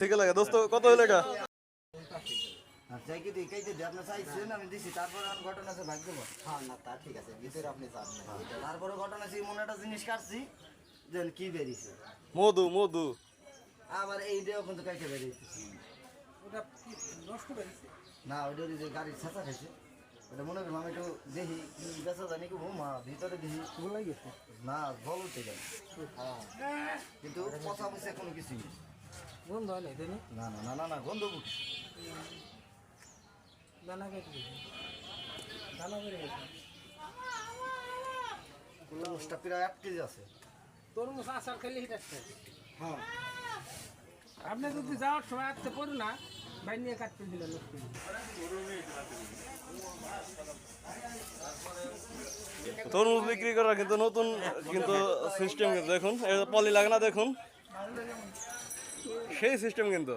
ঠিক লাগে দোস্ত, কত হইলে কা? আচ্ছা কি দিই কইতে দি আপনি চাইছেন আমি দিছি, তারপর আমি ঘটনা আছে ভাগ দেব। হ্যাঁ না তা ঠিক আছে, ভিতরে আপনি যান না। তারপরে ঘটনা আছে মনে একটা জিনিস কাটছি যেন কি বেরিয়েছে, মধু মধু। আবার এইটাও কিন্তু কাইতে বেরিয়েছে। ওটা কি নষ্ট করেছে? না ওইটা যে গাড়ির ছাঁচা খাইছে, ওটা মনে করি আমি একটু দেখি কি বেচা জানি কি মা ভিতরে দেখি ভুলাই গেছে। না জল উঠে গেল, কিন্তু পচা পচা কোনো কিছু নেই। বন্ধ হয় না তাই না? না না না না না গন্ধ উঠছে। দানা কেটে গেছে, দানা বেড়ে গেছে। তরমুজটা প্রায় 1 কেজি আছে। তরমুজ আচার খেলে হিট আসছে। হ্যাঁ আপনি যদি যাওয়ার সময় আসতে পারো না, ভাই নিয়ে কাটতে দিলেন। তরমুজ বিক্রি করার কিন্তু নতুন কিন্তু সিস্টেম, কিন্তু দেখুন পলি লাগে না, দেখুন সেই সিস্টেম কিন্তু।